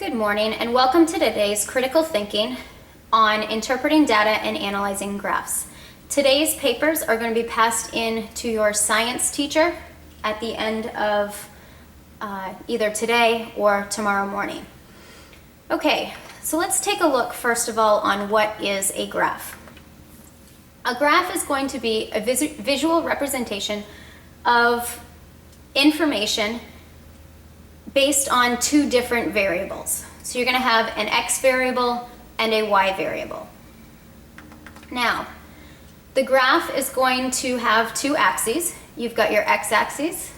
Good morning and welcome to today's critical thinking on interpreting data and analyzing graphs. Today's papers are going to be passed in to your science teacher at the end of either today or tomorrow morning. Okay, so let's take a look first of all on what is a graph. A graph is going to be a visual representation of information based on two different variables. So you're going to have an x variable and a y variable. Now, the graph is going to have two axes. You've got your x-axis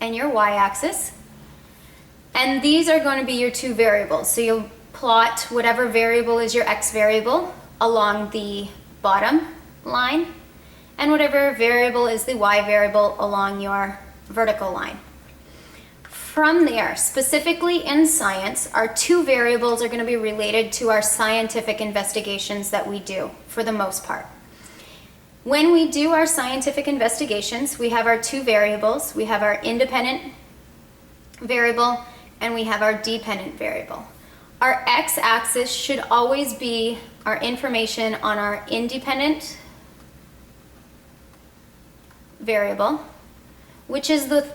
and your y-axis. And these are going to be your two variables. So you'll plot whatever variable is your x variable along the bottom line, and whatever variable is the y variable along your vertical line. From there, specifically in science, our two variables are going to be related to our scientific investigations that we do, for the most part. When we do our scientific investigations, we have our two variables. We have our independent variable and we have our dependent variable. Our x-axis should always be our information on our independent variable, which is the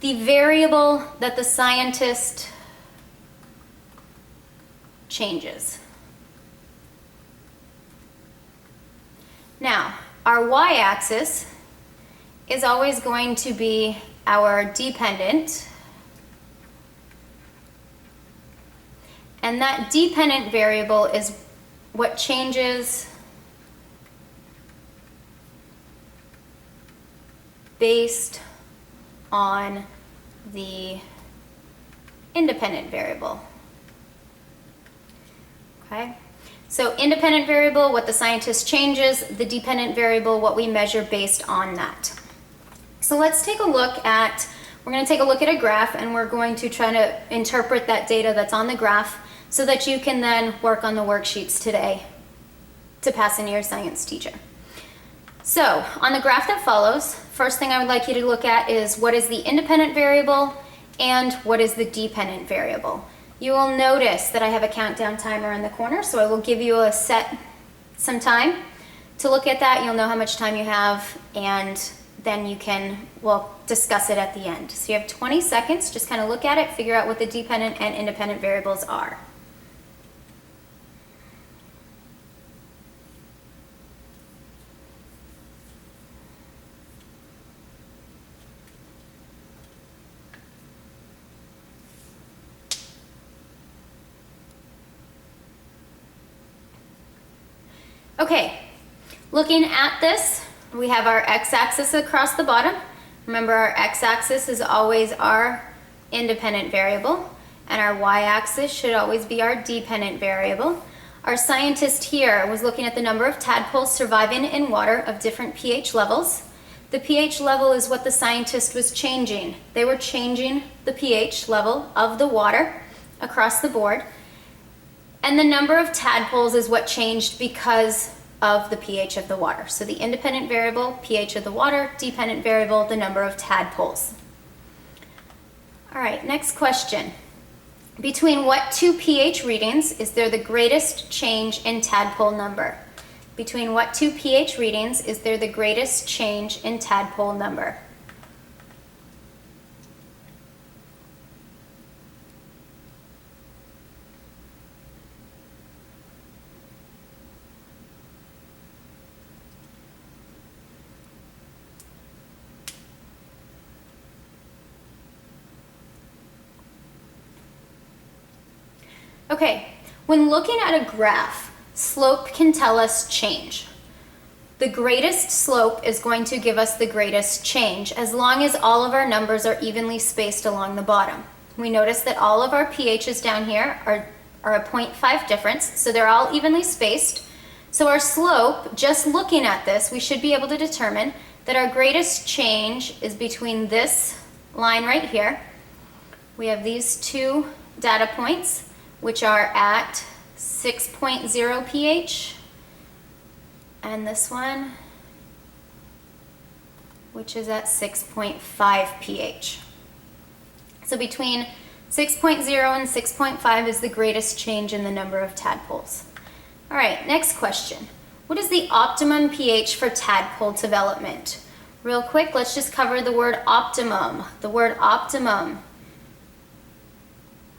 variable that the scientist changes. Now, our y-axis is always going to be our dependent, and that dependent variable is what changes based on the independent variable. Okay, so independent variable, what the scientist changes; the dependent variable, what we measure based on that. So let's take a look at, we're going to take a look at a graph and we're going to try to interpret that data that's on the graph so that you can then work on the worksheets today to pass in to your science teacher. So on the graph that follows, first thing I would like you to look at is what is the independent variable and what is the dependent variable. You will notice that I have a countdown timer in the corner, so I will give you some time to look at that. You'll know how much time you have, and then we'll discuss it at the end. So you have 20 seconds, just kind of look at it, figure out what the dependent and independent variables are. Okay, looking at this, we have our x-axis across the bottom. Remember, our x-axis is always our independent variable, and our y-axis should always be our dependent variable. Our scientist here was looking at the number of tadpoles surviving in water of different pH levels. The pH level is what the scientist was changing. They were changing the pH level of the water across the board. And the number of tadpoles is what changed because of the pH of the water. So the independent variable, pH of the water; dependent variable, the number of tadpoles. All right, next question. Between what two pH readings is there the greatest change in tadpole number? Between what two pH readings is there the greatest change in tadpole number? Okay, when looking at a graph, slope can tell us change. The greatest slope is going to give us the greatest change as long as all of our numbers are evenly spaced along the bottom. We notice that all of our pHs down here are a 0.5 difference, so they're all evenly spaced. So our slope, just looking at this, we should be able to determine that our greatest change is between this line right here. We have these two data points, which are at 6.0 pH, and this one, which is at 6.5 pH. So between 6.0 and 6.5 is the greatest change in the number of tadpoles. All right, next question. What is the optimum pH for tadpole development? Real quick, let's just cover the word optimum. The word optimum,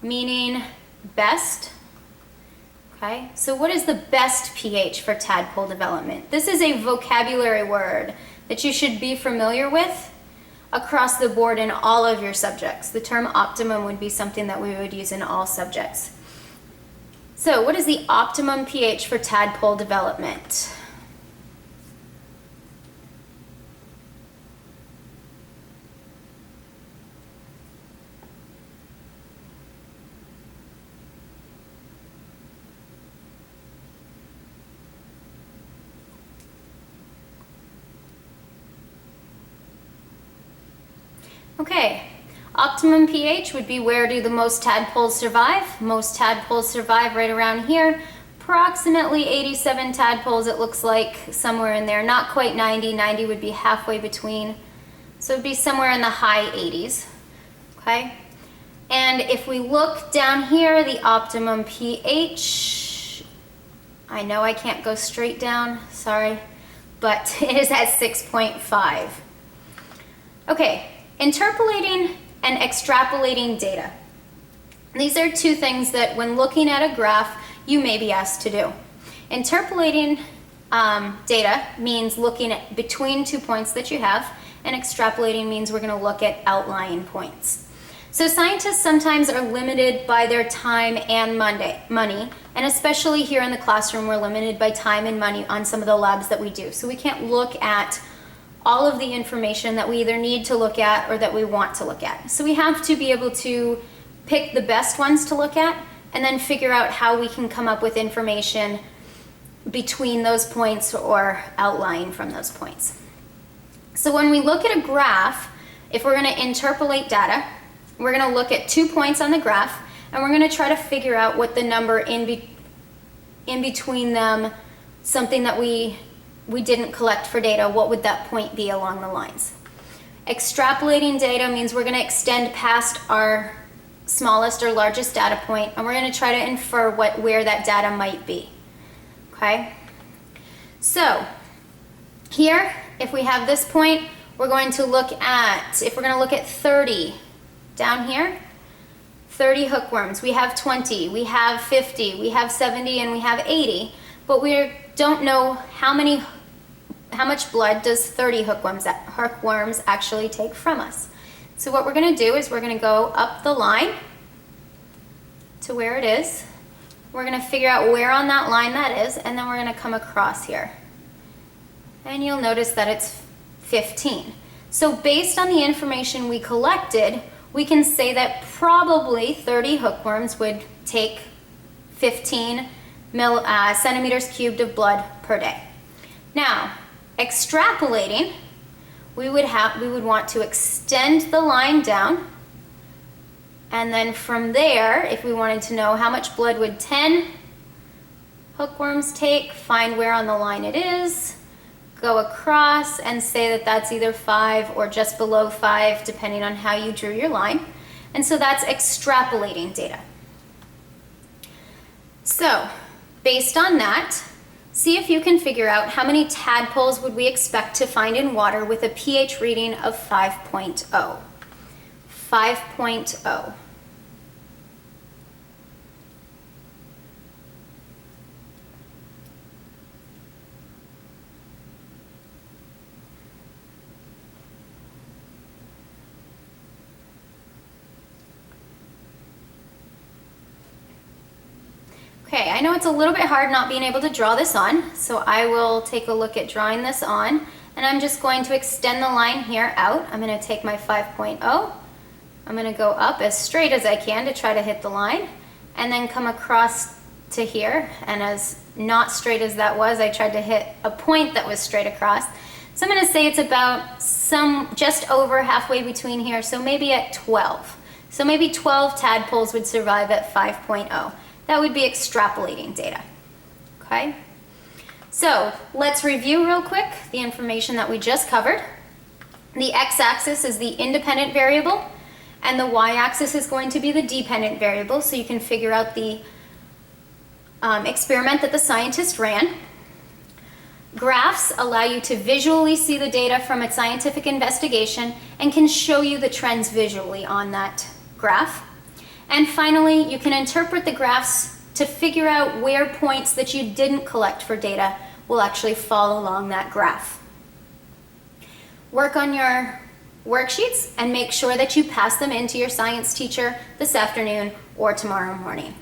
meaning best. Okay, so what is the best pH for tadpole development? This is a vocabulary word that you should be familiar with across the board in all of your subjects. The term optimum would be something that we would use in all subjects. So what is the optimum pH for tadpole development? Okay, optimum pH would be where do the most tadpoles survive? Most tadpoles survive right around here. Approximately 87 tadpoles, it looks like, somewhere in there. Not quite 90. 90 would be halfway between. So it would be somewhere in the high 80s. Okay? And if we look down here, the optimum pH, I know I can't go straight down, sorry, but it is at 6.5. Okay. Interpolating and extrapolating data. These are two things that when looking at a graph, you may be asked to do. Interpolating data means looking at between 2 points that you have, and extrapolating means we're going to look at outlying points. So scientists sometimes are limited by their time and money, and especially here in the classroom, we're limited by time and money on some of the labs that we do. So we can't look at all of the information that we either need to look at or that we want to look at. So we have to be able to pick the best ones to look at and then figure out how we can come up with information between those points or outlying from those points. So when we look at a graph, if we're going to interpolate data, we're going to look at 2 points on the graph and we're going to try to figure out what the number in between them, something that we didn't collect for data, what would that point be along the lines? Extrapolating data means we're going to extend past our smallest or largest data point and we're going to try to infer where that data might be. Okay? So here, if we have this point, we're going to look at, if we're going to look at 30 down here, 30 hookworms. We have 20, we have 50, we have 70, and we have 80, but we don't know how much blood does 30 hookworms actually take from us. So what we're going to do is we're going to go up the line to where it is. We're going to figure out where on that line that is, and then we're going to come across here. And you'll notice that it's 15. So based on the information we collected, we can say that probably 30 hookworms would take 15 centimeters cubed of blood per day. Now, extrapolating, we would want to extend the line down, and then from there, if we wanted to know how much blood would 10 hookworms take, find where on the line it is, go across and say that that's either 5 or just below 5, depending on how you drew your line. And so that's extrapolating data. So, based on that, see if you can figure out how many tadpoles would we expect to find in water with a pH reading of 5.0. 5.0. Okay, I know it's a little bit hard not being able to draw this on, so I will take a look at drawing this on, and I'm just going to extend the line here out. I'm going to take my 5.0, I'm going to go up as straight as I can to try to hit the line, and then come across to here, and as not straight as that was, I tried to hit a point that was straight across. So I'm going to say it's about just over halfway between here, so maybe at 12. So maybe 12 tadpoles would survive at 5.0. That would be extrapolating data. Okay? So let's review real quick the information that we just covered. The x-axis is the independent variable, and the y-axis is going to be the dependent variable, so you can figure out the experiment that the scientist ran. Graphs allow you to visually see the data from a scientific investigation and can show you the trends visually on that graph. And finally, you can interpret the graphs to figure out where points that you didn't collect for data will actually fall along that graph. Work on your worksheets and make sure that you pass them in to your science teacher this afternoon or tomorrow morning.